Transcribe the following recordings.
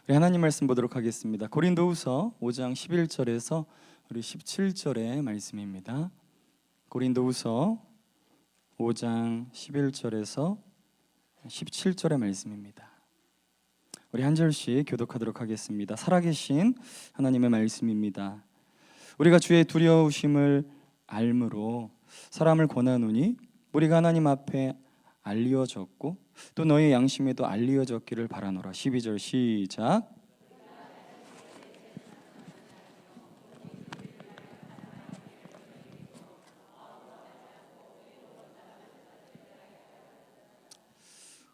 우리 하나님 말씀 보도록 하겠습니다. 고린도후서 5장 11절에서 우리 17절의 말씀입니다. 고린도후서 5장 11절에서 17절의 말씀입니다. 우리 한 절씩 교독하도록 하겠습니다. 살아계신 하나님의 말씀입니다. 우리가 주의 두려우심을 알므로 사람을 권하노니 우리가 하나님 앞에 알리어졌고 또 너희 양심에도 알리어졌기를 바라노라. 12절 시작.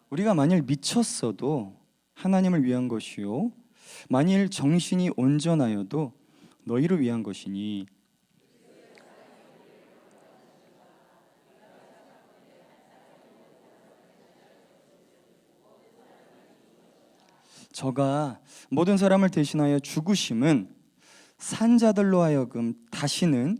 우리가 만일 미쳤어도 하나님을 위한 것이요 만일 정신이 온전하여도 너희를 위한 것이니 저가 모든 사람을 대신하여 죽으심은 산자들로 하여금 다시는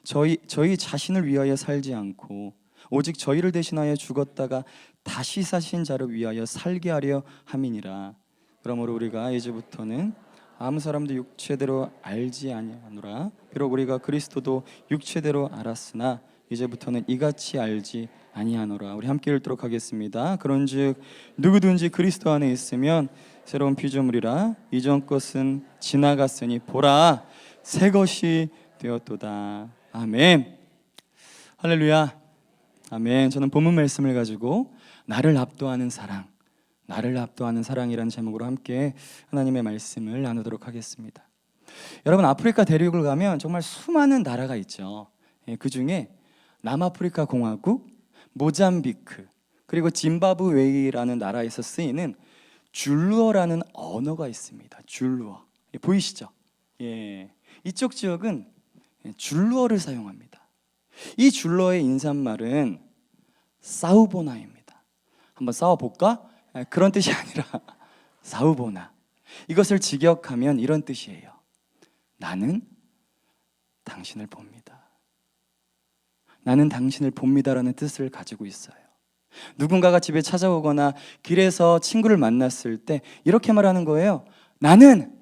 저희 자신을 위하여 살지 않고 오직 저희를 대신하여 죽었다가 다시 사신 자를 위하여 살게 하려 함이니라. 그러므로 우리가 이제부터는 아무 사람도 육체대로 알지 아니하노라. 비록 우리가 그리스도도 육체대로 알았으나 이제부터는 이같이 알지 아니하노라. 우리 함께 읽도록 하겠습니다. 그런즉 누구든지 그리스도 안에 있으면 새로운 피조물이라. 이전 것은 지나갔으니 보라 새 것이 되었도다. 아멘. 할렐루야. 아멘. 저는 본문 말씀을 가지고 나를 압도하는 사랑, 나를 압도하는 사랑이라는 제목으로 함께 하나님의 말씀을 나누도록 하겠습니다. 여러분, 아프리카 대륙을 가면 정말 수많은 나라가 있죠. 그 중에 남아프리카 공화국, 모잠비크, 그리고 짐바브웨이라는 나라에서 쓰이는 줄루어라는 언어가 있습니다. 줄루어. 보이시죠? 예. 이쪽 지역은 줄루어를 사용합니다. 이 줄루어의 인사말은 사우보나입니다. 한번 싸워볼까? 그런 뜻이 아니라 사우보나. 이것을 직역하면 이런 뜻이에요. 나는 당신을 봅니다. 나는 당신을 봅니다라는 뜻을 가지고 있어요. 누군가가 집에 찾아오거나 길에서 친구를 만났을 때 이렇게 말하는 거예요. 나는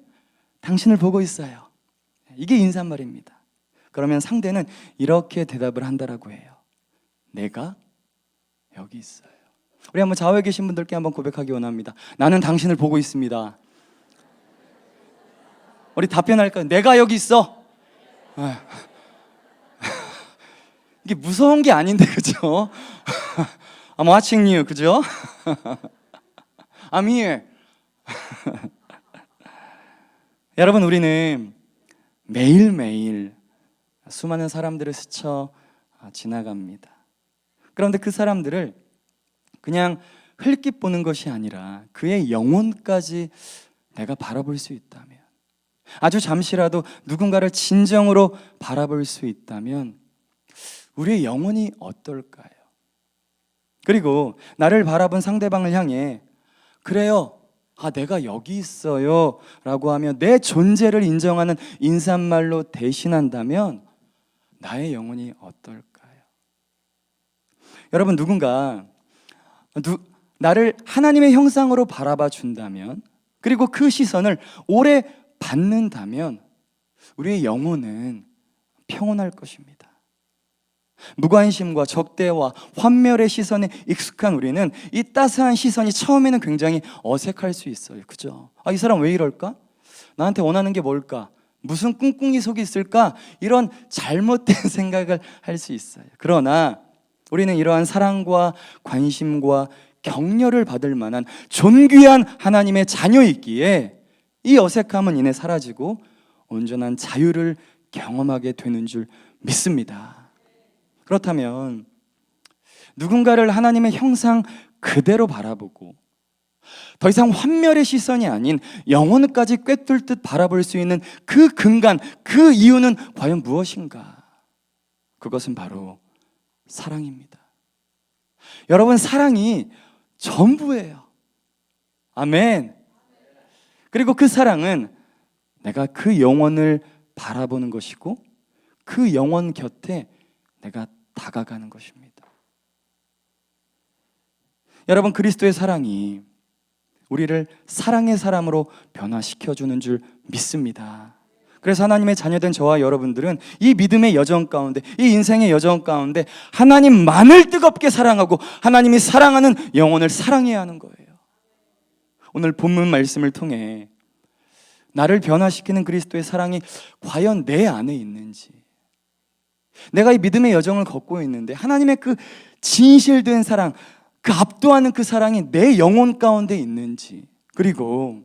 당신을 보고 있어요. 이게 인사말입니다. 그러면 상대는 이렇게 대답을 한다라고 해요. 내가 여기 있어요. 우리 한번 좌우에 계신 분들께 한번 고백하기 원합니다. 나는 당신을 보고 있습니다. 우리 답변할까요? 내가 여기 있어. 이게 무서운 게 아닌데, 그죠? I'm watching you, 그죠? I'm here. 여러분, 우리는 매일매일 수많은 사람들을 스쳐 지나갑니다. 그런데 그 사람들을 그냥 흘낏 보는 것이 아니라 그의 영혼까지 내가 바라볼 수 있다면, 아주 잠시라도 누군가를 진정으로 바라볼 수 있다면 우리의 영혼이 어떨까요? 그리고 나를 바라본 상대방을 향해 그래요, 내가 여기 있어요 라고 하며 내 존재를 인정하는 인사말로 대신한다면 나의 영혼이 어떨까요? 여러분, 누군가 나를 하나님의 형상으로 바라봐 준다면, 그리고 그 시선을 오래 받는다면 우리의 영혼은 평온할 것입니다. 무관심과 적대와 환멸의 시선에 익숙한 우리는 이 따스한 시선이 처음에는 굉장히 어색할 수 있어요. 그죠? 이 사람 왜 이럴까? 나한테 원하는 게 뭘까? 무슨 꿍꿍이 속에 있을까? 이런 잘못된 생각을 할 수 있어요. 그러나 우리는 이러한 사랑과 관심과 격려를 받을 만한 존귀한 하나님의 자녀이기에 이 어색함은 이내 사라지고 온전한 자유를 경험하게 되는 줄 믿습니다. 그렇다면 누군가를 하나님의 형상 그대로 바라보고 더 이상 환멸의 시선이 아닌 영혼까지 꿰뚫듯 바라볼 수 있는 그 근간, 그 이유는 과연 무엇인가? 그것은 바로 사랑입니다. 여러분, 사랑이 전부예요. 아멘. 그리고 그 사랑은 내가 그 영혼을 바라보는 것이고 그 영혼 곁에 내가 다가가는 것입니다. 여러분, 그리스도의 사랑이 우리를 사랑의 사람으로 변화시켜주는 줄 믿습니다. 그래서 하나님의 자녀된 저와 여러분들은 이 믿음의 여정 가운데, 이 인생의 여정 가운데 하나님만을 뜨겁게 사랑하고 하나님이 사랑하는 영혼을 사랑해야 하는 거예요. 오늘 본문 말씀을 통해 나를 변화시키는 그리스도의 사랑이 과연 내 안에 있는지, 내가 이 믿음의 여정을 걷고 있는데 하나님의 그 진실된 사랑, 그 압도하는 그 사랑이 내 영혼 가운데 있는지, 그리고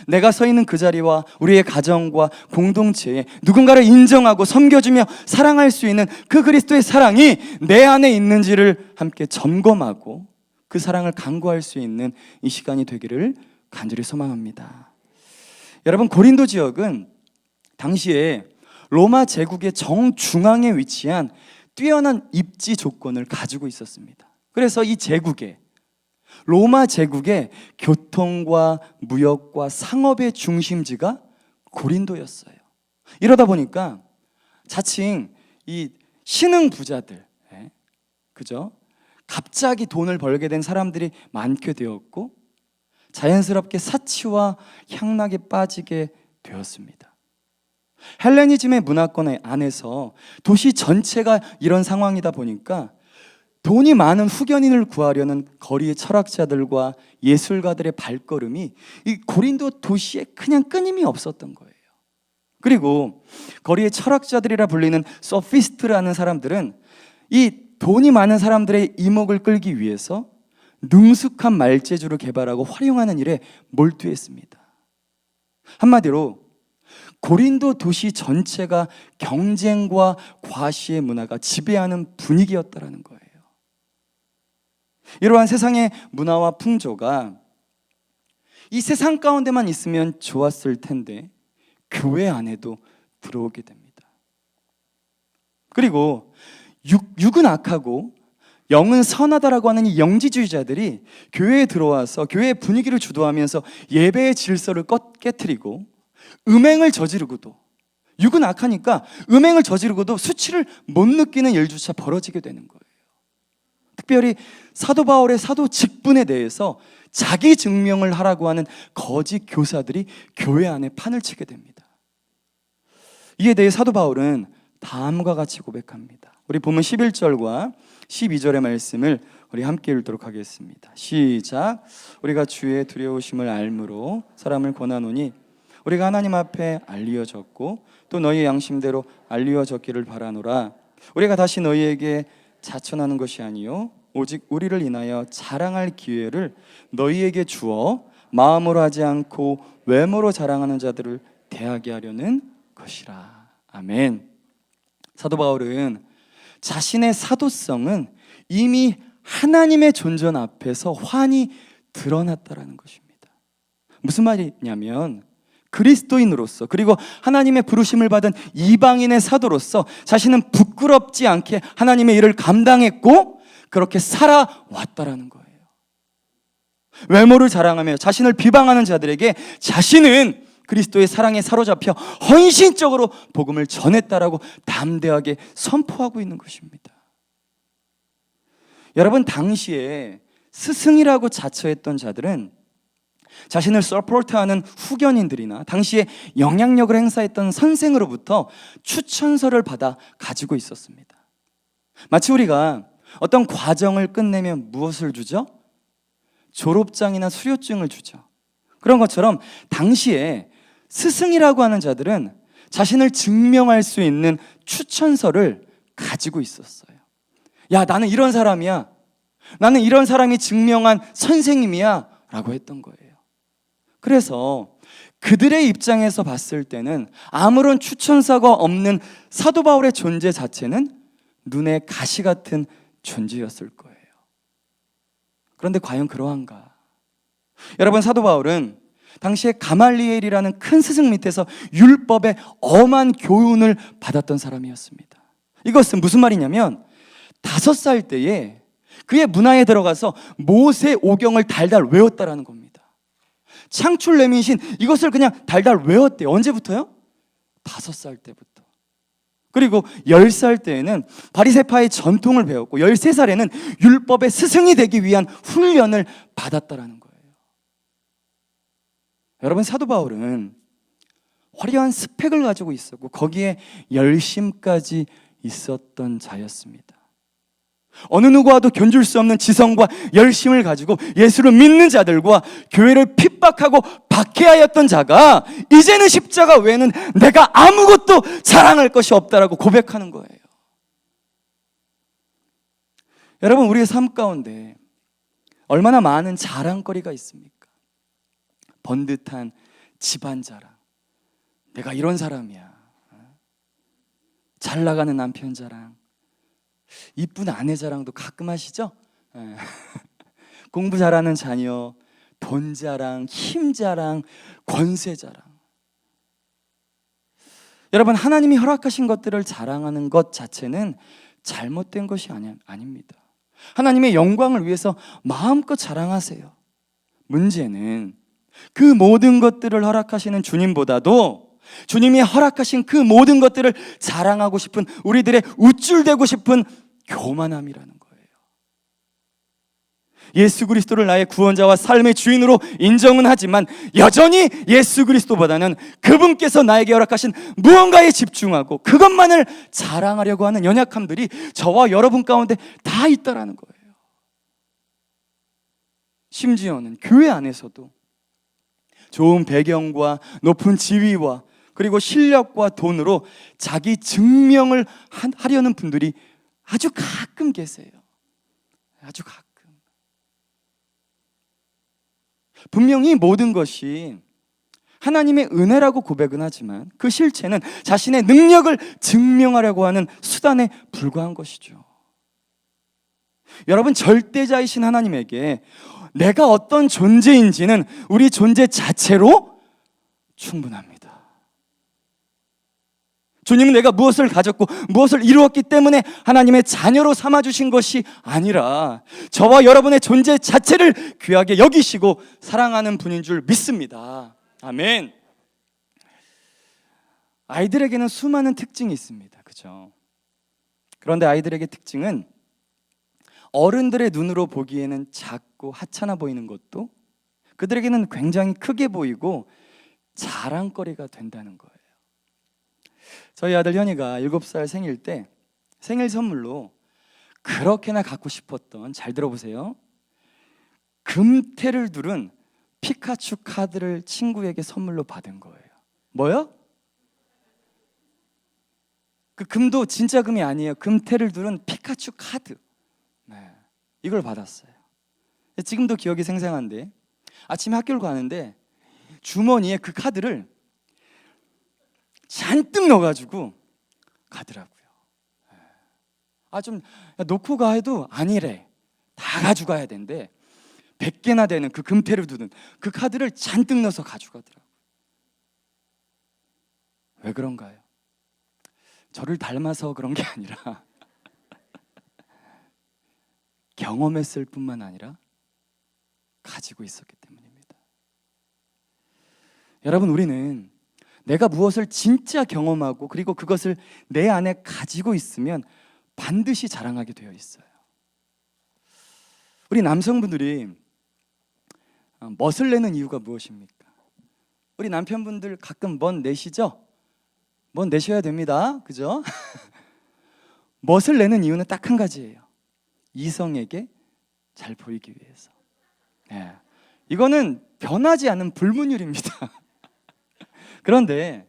내가 서 있는 그 자리와 우리의 가정과 공동체에 누군가를 인정하고 섬겨주며 사랑할 수 있는 그 그리스도의 사랑이 내 안에 있는지를 함께 점검하고 그 사랑을 간구할 수 있는 이 시간이 되기를 간절히 소망합니다. 여러분, 고린도 지역은 당시에 로마 제국의 정중앙에 위치한 뛰어난 입지 조건을 가지고 있었습니다. 그래서 이 제국에, 로마 제국의 교통과 무역과 상업의 중심지가 고린도였어요. 이러다 보니까 자칭 이 신흥 부자들, 그죠? 갑자기 돈을 벌게 된 사람들이 많게 되었고 자연스럽게 사치와 향락에 빠지게 되었습니다. 헬레니즘의 문화권 안에서 도시 전체가 이런 상황이다 보니까 돈이 많은 후견인을 구하려는 거리의 철학자들과 예술가들의 발걸음이 이 고린도 도시에 그냥 끊임이 없었던 거예요. 그리고 거리의 철학자들이라 불리는 소피스트라는 사람들은 이 돈이 많은 사람들의 이목을 끌기 위해서 능숙한 말재주를 개발하고 활용하는 일에 몰두했습니다. 한마디로 고린도 도시 전체가 경쟁과 과시의 문화가 지배하는 분위기였다라는 거예요. 이러한 세상의 문화와 풍조가 이 세상 가운데만 있으면 좋았을 텐데 교회 안에도 들어오게 됩니다. 그리고 육은 악하고 영은 선하다라고 하는 이 영지주의자들이 교회에 들어와서 교회의 분위기를 주도하면서 예배의 질서를 깨트리고 음행을 저지르고도, 육은 악하니까 음행을 저지르고도 수치를 못 느끼는 일조차 벌어지게 되는 거예요. 특별히 사도 바울의 사도 직분에 대해서 자기 증명을 하라고 하는 거짓 교사들이 교회 안에 판을 치게 됩니다. 이에 대해 사도 바울은 다음과 같이 고백합니다. 우리 본문 11절과 12절의 말씀을 우리 함께 읽도록 하겠습니다. 시작. 우리가 주의 두려우심을 알므로 사람을 권하노니 우리가 하나님 앞에 알리어졌고 또 너희의 양심대로 알리어졌기를 바라노라. 우리가 다시 너희에게 자천하는 것이 아니요 오직 우리를 인하여 자랑할 기회를 너희에게 주어 마음으로 하지 않고 외모로 자랑하는 자들을 대하게 하려는 것이라. 아멘. 사도 바울은 자신의 사도성은 이미 하나님의 존전 앞에서 환히 드러났다라는 것입니다. 무슨 말이냐면 그리스도인으로서 그리고 하나님의 부르심을 받은 이방인의 사도로서 자신은 부끄럽지 않게 하나님의 일을 감당했고 그렇게 살아왔다라는 거예요. 외모를 자랑하며 자신을 비방하는 자들에게 자신은 그리스도의 사랑에 사로잡혀 헌신적으로 복음을 전했다라고 담대하게 선포하고 있는 것입니다. 여러분, 당시에 스승이라고 자처했던 자들은 자신을 서포트하는 후견인들이나 당시에 영향력을 행사했던 선생으로부터 추천서를 받아 가지고 있었습니다. 마치 우리가 어떤 과정을 끝내면 무엇을 주죠? 졸업장이나 수료증을 주죠. 그런 것처럼 당시에 스승이라고 하는 자들은 자신을 증명할 수 있는 추천서를 가지고 있었어요. 야, 나는 이런 사람이야. 나는 이런 사람이 증명한 선생님이야 라고 했던 거예요. 그래서 그들의 입장에서 봤을 때는 아무런 추천서가 없는 사도 바울의 존재 자체는 눈에 가시 같은 존재였을 거예요. 그런데 과연 그러한가? 여러분, 사도 바울은 당시에 가말리엘이라는 큰 스승 밑에서 율법의 엄한 교훈을 받았던 사람이었습니다. 이것은 무슨 말이냐면 5살 때에 그의 문화에 들어가서 모세 오경을 달달 외웠다라는 겁니다. 창출 레민신 이것을 그냥 달달 외웠대요. 언제부터요? 5살 때부터. 그리고 10살 때에는 바리새파의 전통을 배웠고 13살에는 율법의 스승이 되기 위한 훈련을 받았다라는 거예요. 여러분, 사도 바울은 화려한 스펙을 가지고 있었고 거기에 열심까지 있었던 자였습니다. 어느 누구와도 견줄 수 없는 지성과 열심을 가지고 예수를 믿는 자들과 교회를 핍박하고 박해하였던 자가 이제는 십자가 외에는 내가 아무것도 자랑할 것이 없다라고 고백하는 거예요. 여러분, 우리의 삶 가운데 얼마나 많은 자랑거리가 있습니까? 번듯한 집안 자랑, 내가 이런 사람이야, 잘 나가는 남편 자랑, 이쁜 아내 자랑도 가끔 하시죠? 공부 잘하는 자녀, 돈 자랑, 힘 자랑, 권세 자랑. 여러분, 하나님이 허락하신 것들을 자랑하는 것 자체는 잘못된 것이 아닙니다. 하나님의 영광을 위해서 마음껏 자랑하세요. 문제는 그 모든 것들을 허락하시는 주님보다도 주님이 허락하신 그 모든 것들을 자랑하고 싶은, 우리들의 우쭐대고 싶은 교만함이라는 거예요. 예수 그리스도를 나의 구원자와 삶의 주인으로 인정은 하지만 여전히 예수 그리스도보다는 그분께서 나에게 허락하신 무언가에 집중하고 그것만을 자랑하려고 하는 연약함들이 저와 여러분 가운데 다 있다라는 거예요. 심지어는 교회 안에서도 좋은 배경과 높은 지위와 그리고 실력과 돈으로 자기 증명을 하려는 분들이 아주 가끔 계세요. 아주 가끔. 분명히 모든 것이 하나님의 은혜라고 고백은 하지만 그 실체는 자신의 능력을 증명하려고 하는 수단에 불과한 것이죠. 여러분, 절대자이신 하나님에게 내가 어떤 존재인지는 우리 존재 자체로 충분합니다. 주님은 내가 무엇을 가졌고 무엇을 이루었기 때문에 하나님의 자녀로 삼아주신 것이 아니라 저와 여러분의 존재 자체를 귀하게 여기시고 사랑하는 분인 줄 믿습니다. 아멘. 아이들에게는 수많은 특징이 있습니다. 그렇죠? 그런데 아이들에게 특징은 어른들의 눈으로 보기에는 작고 하찮아 보이는 것도 그들에게는 굉장히 크게 보이고 자랑거리가 된다는 거예요. 저희 아들 현이가 7살 생일 때 생일 선물로 그렇게나 갖고 싶었던, 잘 들어보세요, 금태를 두른 피카츄 카드를 친구에게 선물로 받은 거예요. 뭐요? 그 금도 진짜 금이 아니에요. 금태를 두른 피카츄 카드. 네, 이걸 받았어요. 지금도 기억이 생생한데 아침에 학교를 가는데 주머니에 그 카드를 잔뜩 넣어가지고 가더라고요. 좀 놓고 가 해도 아니래, 다 가져가야 된대. 100개나 되는 그 금태를 두는 그 카드를 잔뜩 넣어서 가져가더라고요. 왜 그런가요? 저를 닮아서 그런 게 아니라 경험했을 뿐만 아니라 가지고 있었기 때문입니다. 여러분, 우리는 내가 무엇을 진짜 경험하고 그리고 그것을 내 안에 가지고 있으면 반드시 자랑하게 되어 있어요. 우리 남성분들이 멋을 내는 이유가 무엇입니까? 우리 남편분들 가끔 멋 내시죠? 멋 내셔야 됩니다. 그죠? 멋을 내는 이유는 딱 한 가지예요. 이성에게 잘 보이기 위해서. 네. 이거는 변하지 않는 불문율입니다. 그런데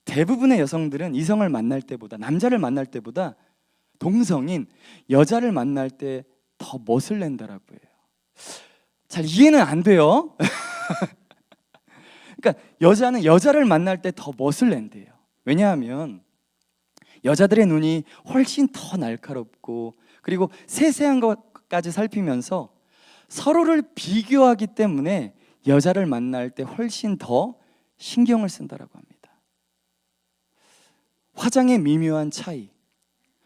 대부분의 여성들은 이성을 만날 때보다, 남자를 만날 때보다 동성인 여자를 만날 때 더 멋을 낸다라고 해요. 잘 이해는 안 돼요. 그러니까 여자는 여자를 만날 때 더 멋을 낸대요. 왜냐하면 여자들의 눈이 훨씬 더 날카롭고 그리고 세세한 것까지 살피면서 서로를 비교하기 때문에 여자를 만날 때 훨씬 더 신경을 쓴다라고 합니다. 화장의 미묘한 차이,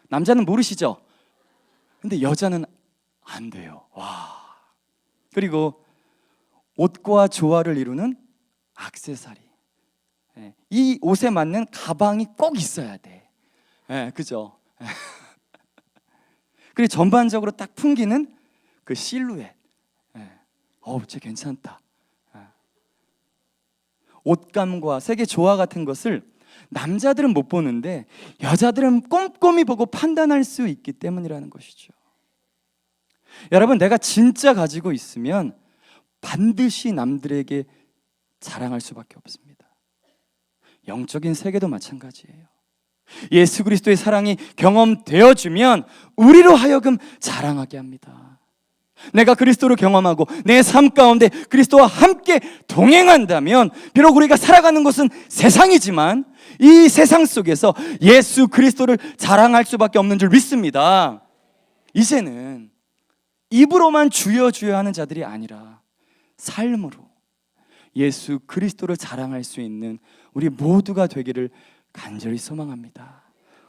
남자는 모르시죠? 근데 여자는 안 돼요. 와. 그리고 옷과 조화를 이루는 액세서리, 이 옷에 맞는 가방이 꼭 있어야 돼. 그죠? 그리고 전반적으로 딱 풍기는 그 실루엣. 쟤 괜찮다. 옷감과 색의 조화 같은 것을 남자들은 못 보는데 여자들은 꼼꼼히 보고 판단할 수 있기 때문이라는 것이죠. 여러분, 내가 진짜 가지고 있으면 반드시 남들에게 자랑할 수밖에 없습니다. 영적인 세계도 마찬가지예요. 예수 그리스도의 사랑이 경험되어지면 우리로 하여금 자랑하게 합니다. 내가 그리스도를 경험하고 내 삶 가운데 그리스도와 함께 동행한다면 비록 우리가 살아가는 곳은 세상이지만 이 세상 속에서 예수 그리스도를 자랑할 수밖에 없는 줄 믿습니다. 이제는 입으로만 주여 주여 하는 자들이 아니라 삶으로 예수 그리스도를 자랑할 수 있는 우리 모두가 되기를 간절히 소망합니다.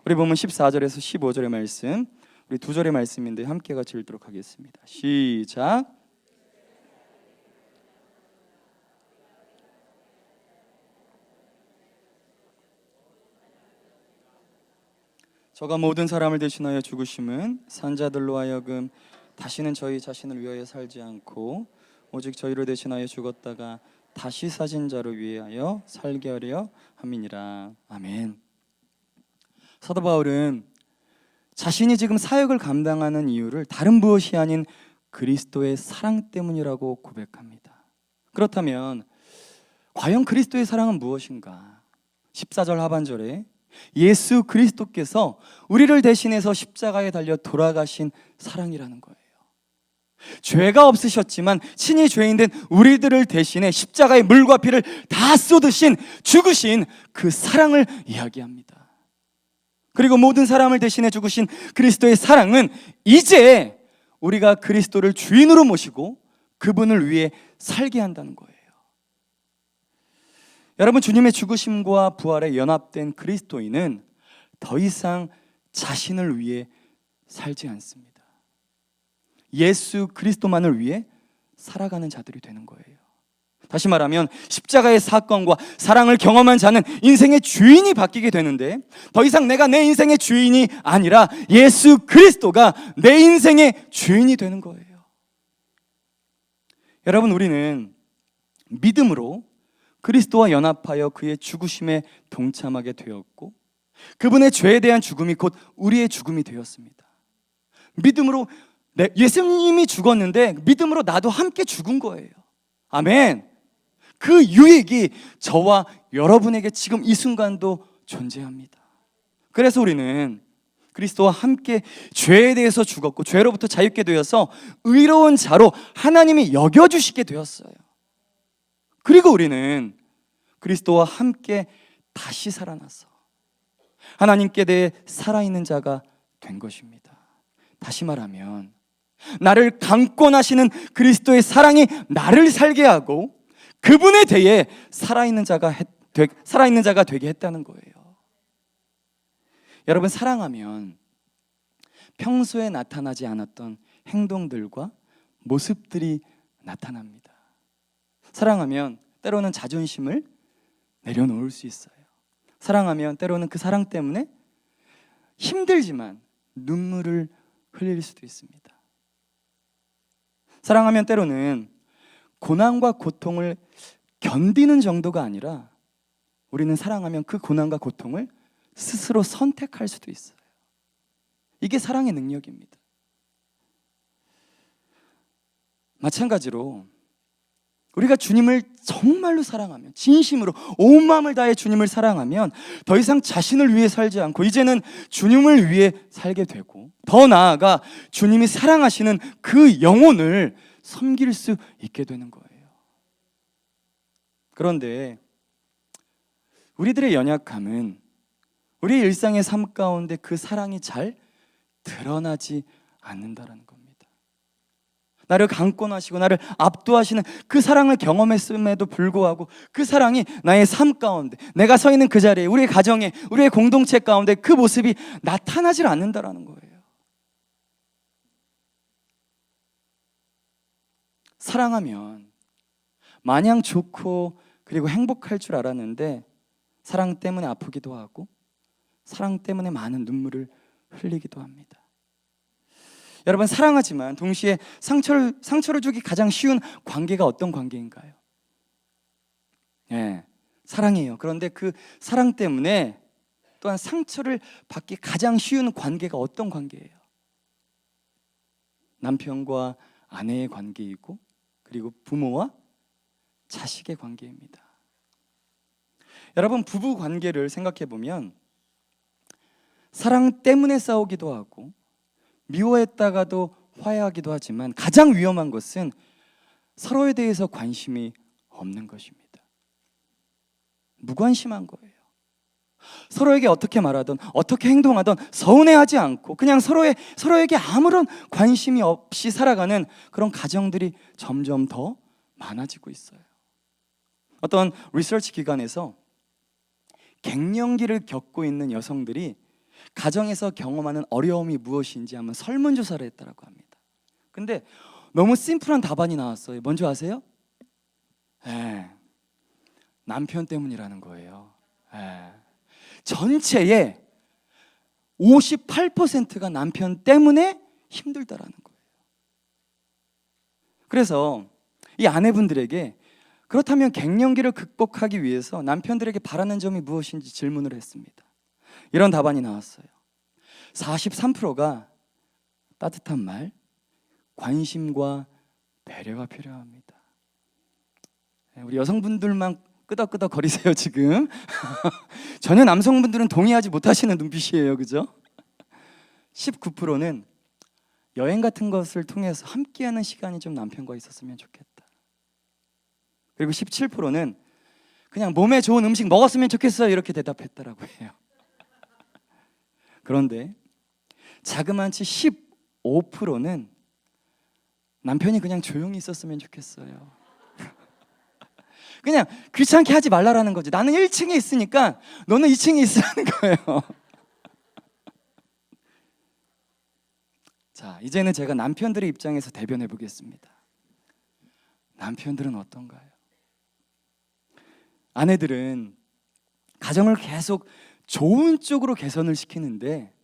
우리 보면 14절에서 15절의 말씀, 우리 두 절의 말씀인데 함께 같이 읽도록 하겠습니다. 시작. 저가 모든 사람을 대신하여 죽으심은 산자들로 하여금 다시는 저희 자신을 위하여 살지 않고 오직 저희를 대신하여 죽었다가 다시 사신 자를 위하여 살게 하려 함이니라. 아멘. 사도 바울은 자신이 지금 사역을 감당하는 이유를 다른 무엇이 아닌 그리스도의 사랑 때문이라고 고백합니다. 그렇다면 과연 그리스도의 사랑은 무엇인가? 14절 하반절에 예수 그리스도께서 우리를 대신해서 십자가에 달려 돌아가신 사랑이라는 거예요. 죄가 없으셨지만 친히 죄인된 우리들을 대신해 십자가의 물과 피를 다 쏟으신 죽으신 그 사랑을 이야기합니다. 그리고 모든 사람을 대신해 죽으신 그리스도의 사랑은 이제 우리가 그리스도를 주인으로 모시고 그분을 위해 살게 한다는 거예요. 여러분, 주님의 죽으심과 부활에 연합된 그리스도인은 더 이상 자신을 위해 살지 않습니다. 예수 그리스도만을 위해 살아가는 자들이 되는 거예요. 다시 말하면 십자가의 사건과 사랑을 경험한 자는 인생의 주인이 바뀌게 되는데 더 이상 내가 내 인생의 주인이 아니라 예수 그리스도가 내 인생의 주인이 되는 거예요. 여러분, 우리는 믿음으로 그리스도와 연합하여 그의 죽으심에 동참하게 되었고 그분의 죄에 대한 죽음이 곧 우리의 죽음이 되었습니다. 믿음으로 예수님이 죽었는데 믿음으로 나도 함께 죽은 거예요. 아멘. 그 유익이 저와 여러분에게 지금 이 순간도 존재합니다. 그래서 우리는 그리스도와 함께 죄에 대해서 죽었고 죄로부터 자유케 되어서 의로운 자로 하나님이 여겨주시게 되었어요. 그리고 우리는 그리스도와 함께 다시 살아나서 하나님께 대해 살아있는 자가 된 것입니다. 다시 말하면 나를 강권하시는 그리스도의 사랑이 나를 살게 하고 그분에 대해 살아있는 자가 되게 했다는 거예요. 여러분, 사랑하면 평소에 나타나지 않았던 행동들과 모습들이 나타납니다. 사랑하면 때로는 자존심을 내려놓을 수 있어요. 사랑하면 때로는 그 사랑 때문에 힘들지만 눈물을 흘릴 수도 있습니다. 사랑하면 때로는 고난과 고통을 견디는 정도가 아니라 우리는 사랑하면 그 고난과 고통을 스스로 선택할 수도 있어요. 이게 사랑의 능력입니다. 마찬가지로 우리가 주님을 정말로 사랑하면, 진심으로 온 마음을 다해 주님을 사랑하면 더 이상 자신을 위해 살지 않고 이제는 주님을 위해 살게 되고, 더 나아가 주님이 사랑하시는 그 영혼을 섬길 수 있게 되는 거예요. 그런데 우리들의 연약함은 우리 일상의 삶 가운데 그 사랑이 잘 드러나지 않는다라는 겁니다. 나를 강권하시고 나를 압도하시는 그 사랑을 경험했음에도 불구하고 그 사랑이 나의 삶 가운데, 내가 서 있는 그 자리에, 우리의 가정에, 우리의 공동체 가운데 그 모습이 나타나질 않는다라는 거예요. 사랑하면 마냥 좋고 그리고 행복할 줄 알았는데 사랑 때문에 아프기도 하고 사랑 때문에 많은 눈물을 흘리기도 합니다. 여러분, 사랑하지만 동시에 상처를 주기 가장 쉬운 관계가 어떤 관계인가요? 네, 사랑해요. 그런데 그 사랑 때문에 또한 상처를 받기 가장 쉬운 관계가 어떤 관계예요? 남편과 아내의 관계이고, 그리고 부모와 자식의 관계입니다. 여러분, 부부 관계를 생각해 보면 사랑 때문에 싸우기도 하고 미워했다가도 화해하기도 하지만 가장 위험한 것은 서로에 대해서 관심이 없는 것입니다. 무관심한 거예요. 서로에게 어떻게 말하든 어떻게 행동하든 서운해하지 않고 그냥 서로에게 아무런 관심이 없이 살아가는 그런 가정들이 점점 더 많아지고 있어요. 어떤 리서치 기관에서 갱년기를 겪고 있는 여성들이 가정에서 경험하는 어려움이 무엇인지 한번 설문조사를 했다고 합니다. 근데 너무 심플한 답안이 나왔어요. 뭔지 아세요? 남편 때문이라는 거예요. 전체의 58%가 남편 때문에 힘들다라는 거예요. 그래서 이 아내분들에게 그렇다면 갱년기를 극복하기 위해서 남편들에게 바라는 점이 무엇인지 질문을 했습니다. 이런 답안이 나왔어요. 43%가 따뜻한 말, 관심과 배려가 필요합니다. 우리 여성분들만 끄덕끄덕 거리세요 지금. 전혀 남성분들은 동의하지 못하시는 눈빛이에요, 그죠? 19%는 여행 같은 것을 통해서 함께하는 시간이 좀 남편과 있었으면 좋겠다. 그리고 17%는 그냥 몸에 좋은 음식 먹었으면 좋겠어요, 이렇게 대답했다라고 해요. 그런데 자그마치 15%는 남편이 그냥 조용히 있었으면 좋겠어요. 그냥 귀찮게 하지 말라라는 거지. 나는 1층에 있으니까 너는 2층에 있으라는 거예요. 자, 이제는 제가 남편들의 입장에서 대변해 보겠습니다. 남편들은 어떤가요? 아내들은 가정을 계속 좋은 쪽으로 개선을 시키는데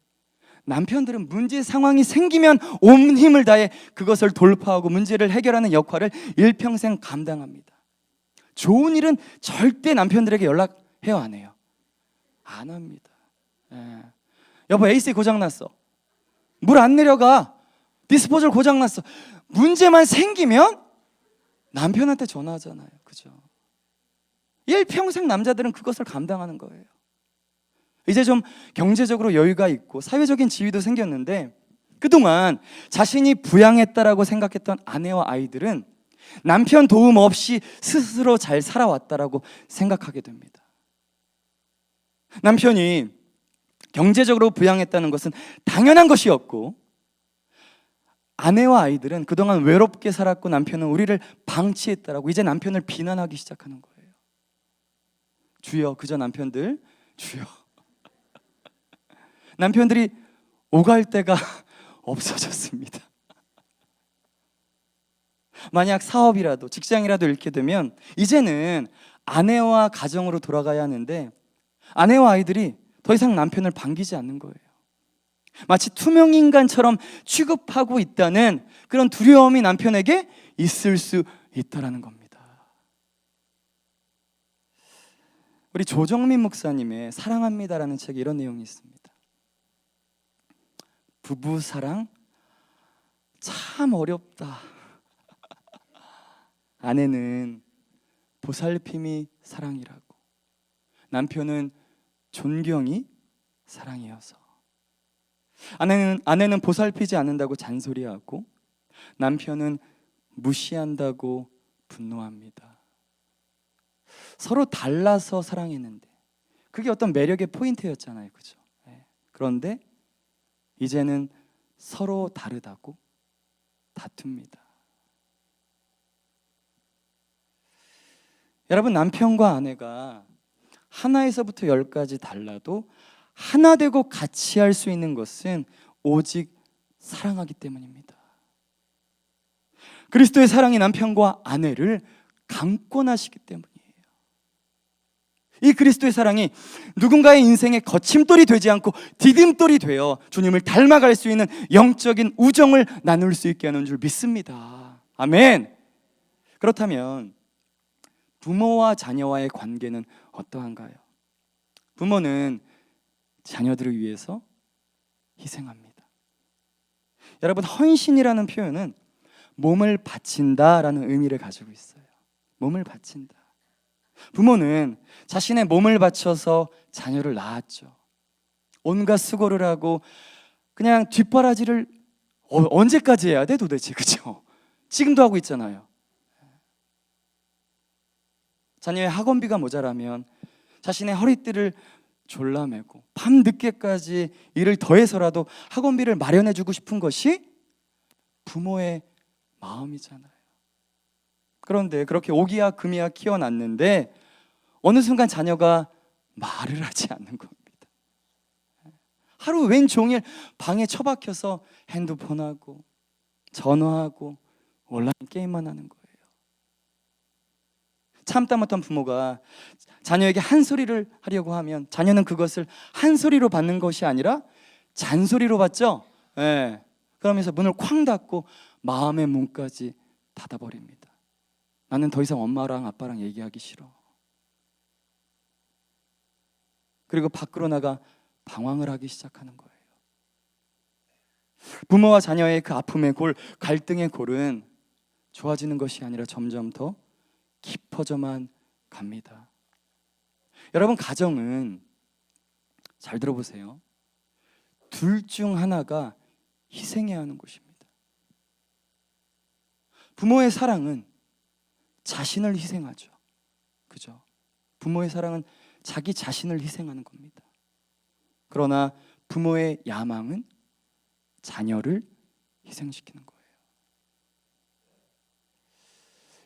남편들은 문제 상황이 생기면 온 힘을 다해 그것을 돌파하고 문제를 해결하는 역할을 일평생 감당합니다. 좋은 일은 절대 남편들에게 연락해요, 안 해요? 안 합니다. 여보, AC 고장났어. 물 안 내려가. 디스포절 고장났어. 문제만 생기면 남편한테 전화하잖아요, 그죠? 일평생 남자들은 그것을 감당하는 거예요. 이제 좀 경제적으로 여유가 있고 사회적인 지위도 생겼는데 그동안 자신이 부양했다라고 생각했던 아내와 아이들은 남편 도움 없이 스스로 잘 살아왔다라고 생각하게 됩니다. 남편이 경제적으로 부양했다는 것은 당연한 것이었고 아내와 아이들은 그동안 외롭게 살았고 남편은 우리를 방치했다라고 이제 남편을 비난하기 시작하는 거예요. 주여, 그저 남편들 주여. 남편들이 오갈 데가 없어졌습니다. 만약 사업이라도 직장이라도 잃게 되면 이제는 아내와 가정으로 돌아가야 하는데 아내와 아이들이 더 이상 남편을 반기지 않는 거예요. 마치 투명인간처럼 취급하고 있다는 그런 두려움이 남편에게 있을 수 있다는 겁니다. 우리 조정민 목사님의 사랑합니다라는 책에 이런 내용이 있습니다. 부부 사랑 참 어렵다. 아내는 보살핌이 사랑이라고, 남편은 존경이 사랑이어서. 아내는 보살피지 않는다고 잔소리하고 남편은 무시한다고 분노합니다. 서로 달라서 사랑했는데 그게 어떤 매력의 포인트였잖아요, 그죠? 그런데 이제는 서로 다르다고 다툽니다. 여러분, 남편과 아내가 하나에서부터 10까지 달라도 하나 되고 같이 할 수 있는 것은 오직 사랑하기 때문입니다. 그리스도의 사랑이 남편과 아내를 강권하시기 때문이에요. 이 그리스도의 사랑이 누군가의 인생의 거침돌이 되지 않고 디딤돌이 되어 주님을 닮아갈 수 있는 영적인 우정을 나눌 수 있게 하는 줄 믿습니다. 아멘. 그렇다면 부모와 자녀와의 관계는 어떠한가요? 부모는 자녀들을 위해서 희생합니다. 여러분, 헌신이라는 표현은 몸을 바친다라는 의미를 가지고 있어요. 몸을 바친다. 부모는 자신의 몸을 바쳐서 자녀를 낳았죠. 온갖 수고를 하고 그냥 뒷바라지를 언제까지 해야 돼 도대체, 그렇죠? 지금도 하고 있잖아요. 자녀의 학원비가 모자라면 자신의 허리띠를 졸라매고 밤늦게까지 일을 더해서라도 학원비를 마련해주고 싶은 것이 부모의 마음이잖아요. 그런데 그렇게 오기야 금이야 키워놨는데 어느 순간 자녀가 말을 하지 않는 겁니다. 하루 왼종일 방에 처박혀서 핸드폰하고 전화하고 온라인 게임만 하는 거예요. 참다 못한 부모가 자녀에게 한 소리를 하려고 하면 자녀는 그것을 한 소리로 받는 것이 아니라 잔소리로 받죠. 네. 그러면서 문을 쾅 닫고 마음의 문까지 닫아버립니다. 나는 더 이상 엄마랑 아빠랑 얘기하기 싫어. 그리고 밖으로 나가 방황을 하기 시작하는 거예요. 부모와 자녀의 그 아픔의 골, 갈등의 골은 좋아지는 것이 아니라 점점 더 깊어져만 갑니다. 여러분, 가정은 잘 들어보세요. 둘 중 하나가 희생해야 하는 곳입니다. 부모의 사랑은 자신을 희생하죠. 그죠? 부모의 사랑은 자기 자신을 희생하는 겁니다. 그러나 부모의 야망은 자녀를 희생시키는 거예요.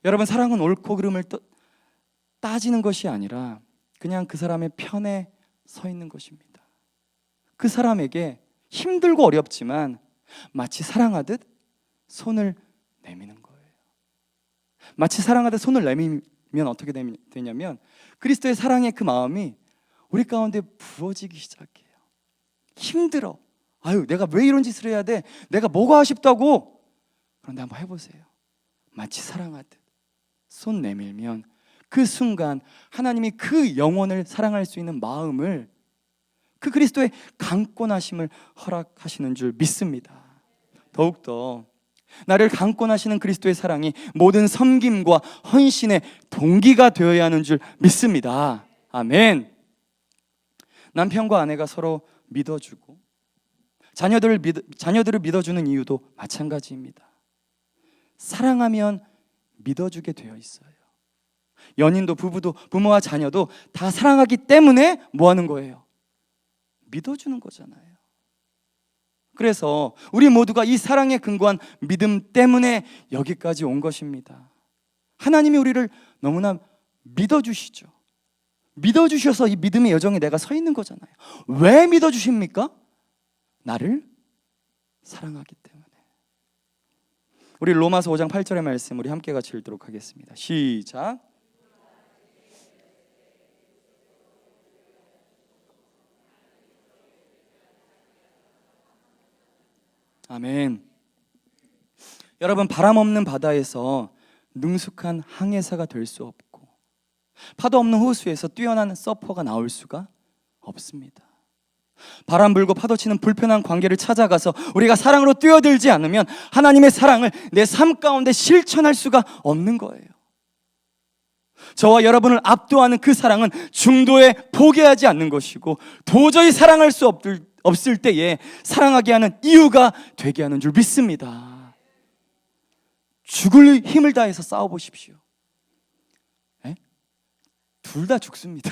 여러분, 사랑은 옳고 그름을 따지는 것이 아니라 그냥 그 사람의 편에 서 있는 것입니다. 그 사람에게 힘들고 어렵지만 마치 사랑하듯 손을 내미는 거예요. 마치 사랑하듯 손을 내밀면 어떻게 되냐면 그리스도의 사랑의 그 마음이 우리 가운데 부어지기 시작해요. 힘들어. 아유, 내가 왜 이런 짓을 해야 돼? 내가 뭐가 아쉽다고? 그런데 한번 해보세요. 마치 사랑하듯 손 내밀면 그 순간 하나님이 그 영혼을 사랑할 수 있는 마음을, 그 그리스도의 강권하심을 허락하시는 줄 믿습니다. 더욱더 나를 강권하시는 그리스도의 사랑이 모든 섬김과 헌신의 동기가 되어야 하는 줄 믿습니다. 아멘. 남편과 아내가 서로 믿어주고 자녀들을 믿어주는 이유도 마찬가지입니다. 사랑하면 믿어주게 되어 있어요. 연인도 부부도 부모와 자녀도 다 사랑하기 때문에 뭐 하는 거예요? 믿어주는 거잖아요. 그래서 우리 모두가 이 사랑에 근거한 믿음 때문에 여기까지 온 것입니다. 하나님이 우리를 너무나 믿어주시죠. 믿어주셔서 이 믿음의 여정에 내가 서 있는 거잖아요. 왜 믿어주십니까? 나를 사랑하기 때문에. 우리 로마서 5장 8절의 말씀 우리 함께 같이 읽도록 하겠습니다. 시작. 아멘. 여러분, 바람 없는 바다에서 능숙한 항해사가 될 수 없고 파도 없는 호수에서 뛰어난 서퍼가 나올 수가 없습니다. 바람 불고 파도 치는 불편한 관계를 찾아가서 우리가 사랑으로 뛰어들지 않으면 하나님의 사랑을 내 삶 가운데 실천할 수가 없는 거예요. 저와 여러분을 압도하는 그 사랑은 중도에 포기하지 않는 것이고 도저히 사랑할 수 없을 때에 사랑하게 하는 이유가 되게 하는 줄 믿습니다. 죽을 힘을 다해서 싸워보십시오. 둘 다 죽습니다.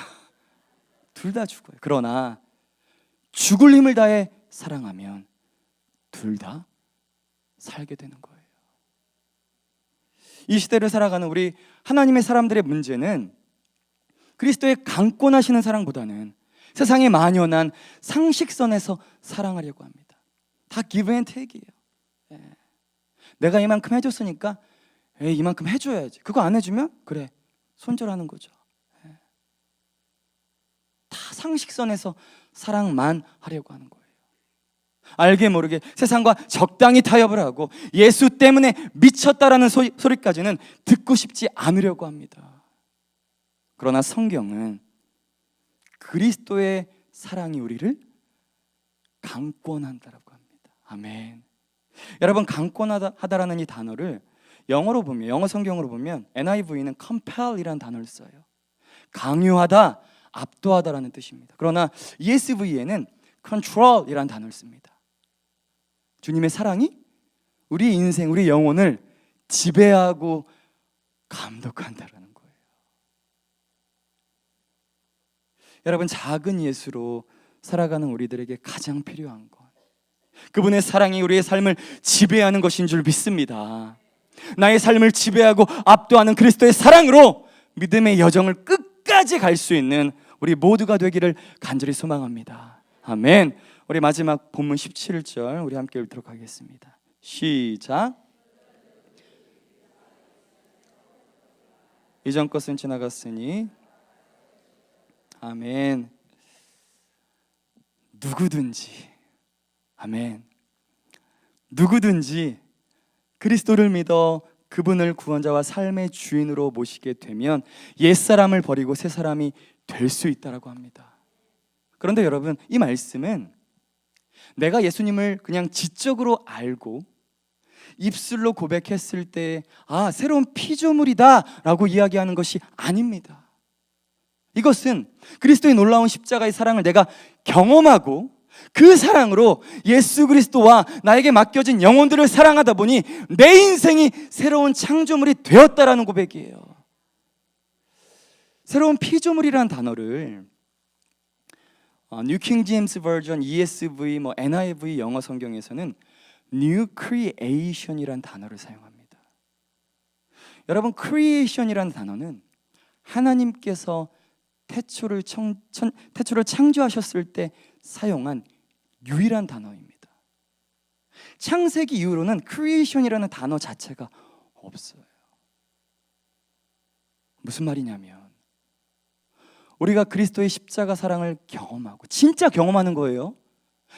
둘 다 죽어요. 그러나 죽을 힘을 다해 사랑하면 둘 다 살게 되는 거예요. 이 시대를 살아가는 우리 하나님의 사람들의 문제는 그리스도의 강권하시는 사랑보다는 세상의 만연한 상식선에서 사랑하려고 합니다. 다 give and take이에요. 내가 이만큼 해줬으니까 이만큼 해줘야지. 그거 안 해주면 그래, 손절하는 거죠. 다 상식선에서 사랑만 하려고 하는 거예요. 알게 모르게 세상과 적당히 타협을 하고 예수 때문에 미쳤다라는 소리까지는 듣고 싶지 않으려고 합니다. 그러나 성경은 그리스도의 사랑이 우리를 강권한다라고 합니다. 아멘. 여러분, 강권하다라는 이 단어를 영어로 보면, 영어 성경으로 보면 NIV는 compel이라는 단어를 써요. 강요하다, 압도하다라는 뜻입니다. 그러나 ESV에는 control이라는 단어를 씁니다. 주님의 사랑이 우리 인생, 우리 영혼을 지배하고 감독한다라는 거예요. 여러분, 작은 예수로 살아가는 우리들에게 가장 필요한 것, 그분의 사랑이 우리의 삶을 지배하는 것인 줄 믿습니다. 나의 삶을 지배하고 압도하는 그리스도의 사랑으로 믿음의 여정을 끝까지 갈 수 있는 우리 모두가 되기를 간절히 소망합니다. 아멘. 우리 마지막 본문 17절 우리 함께 읽도록 하겠습니다. 시작. 이전 것은 지나갔으니. 아멘. 누구든지, 아멘, 누구든지 그리스도를 믿어 그분을 구원자와 삶의 주인으로 모시게 되면 옛사람을 버리고 새사람이 될 수 있다라고 합니다. 그런데 여러분, 이 말씀은 내가 예수님을 그냥 지적으로 알고 입술로 고백했을 때 새로운 피조물이다 라고 이야기하는 것이 아닙니다. 이것은 그리스도의 놀라운 십자가의 사랑을 내가 경험하고 그 사랑으로 예수 그리스도와 나에게 맡겨진 영혼들을 사랑하다 보니 내 인생이 새로운 창조물이 되었다라는 고백이에요. 새로운 피조물이라는 단어를 뉴 킹 제임스 버전, ESV, NIV 영어 성경에서는 New Creation이라는 단어를 사용합니다. 여러분, Creation이라는 단어는 하나님께서 태초를 창조하셨을 때 사용한 유일한 단어입니다. 창세기 이후로는 Creation이라는 단어 자체가 없어요. 무슨 말이냐면 우리가 그리스도의 십자가 사랑을 경험하고, 진짜 경험하는 거예요.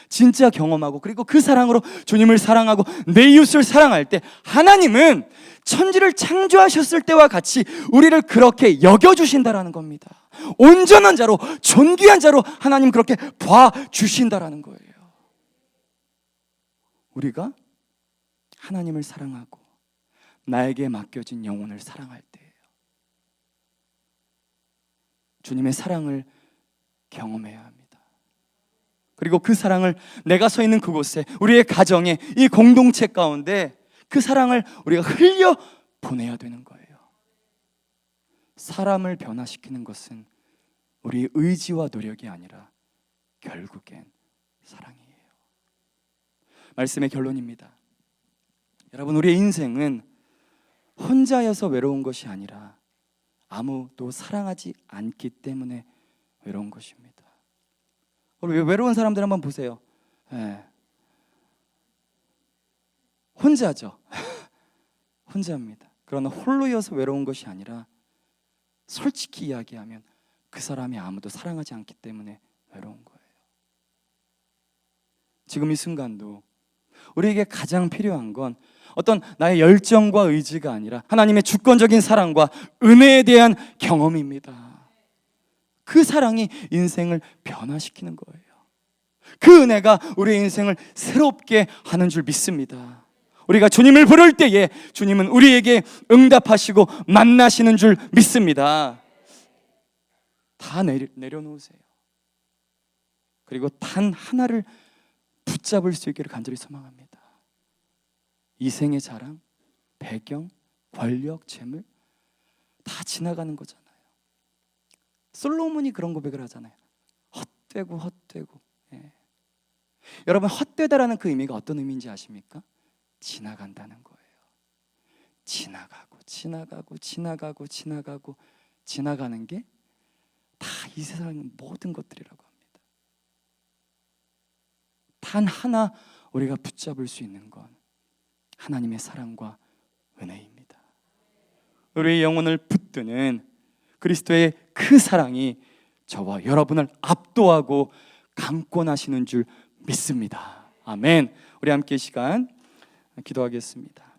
진짜 경험하고, 그리고 그 사랑으로 주님을 사랑하고 내 이웃을 사랑할 때 하나님은 천지를 창조하셨을 때와 같이 우리를 그렇게 여겨주신다라는 겁니다. 온전한 자로, 존귀한 자로 하나님 그렇게 봐주신다라는 거예요. 우리가 하나님을 사랑하고 나에게 맡겨진 영혼을 사랑할 때예요. 주님의 사랑을 경험해야 합니다. 그리고 그 사랑을 내가 서 있는 그곳에, 우리의 가정에, 이 공동체 가운데 그 사랑을 우리가 흘려 보내야 되는 거예요. 사람을 변화시키는 것은 우리의 의지와 노력이 아니라 결국엔 사랑이에요. 말씀의 결론입니다. 여러분, 우리의 인생은 혼자여서 외로운 것이 아니라 아무도 사랑하지 않기 때문에 외로운 것입니다. 우리 외로운 사람들 한번 보세요. 혼자죠. 혼자입니다. 그러나 홀로여서 외로운 것이 아니라 솔직히 이야기하면 그 사람이 아무도 사랑하지 않기 때문에 외로운 거예요. 지금 이 순간도 우리에게 가장 필요한 건 어떤 나의 열정과 의지가 아니라 하나님의 주권적인 사랑과 은혜에 대한 경험입니다. 그 사랑이 인생을 변화시키는 거예요. 그 은혜가 우리의 인생을 새롭게 하는 줄 믿습니다. 우리가 주님을 부를 때에 주님은 우리에게 응답하시고 만나시는 줄 믿습니다. 다 내려놓으세요. 그리고 단 하나를 붙잡을 수 있기를 간절히 소망합니다. 이생의 자랑, 배경, 권력, 재물 다 지나가는 거잖아요. 솔로몬이 그런 고백을 하잖아요. 헛되고. 여러분, 헛되다라는 그 의미가 어떤 의미인지 아십니까? 지나간다는 거예요. 지나가는 게 다 이 세상의 모든 것들이라고 합니다. 단 하나 우리가 붙잡을 수 있는 건 하나님의 사랑과 은혜입니다. 우리의 영혼을 붙드는 그리스도의 그 사랑이 저와 여러분을 압도하고 강권하시는 줄 믿습니다. 아멘. 우리 함께 시간 기도하겠습니다.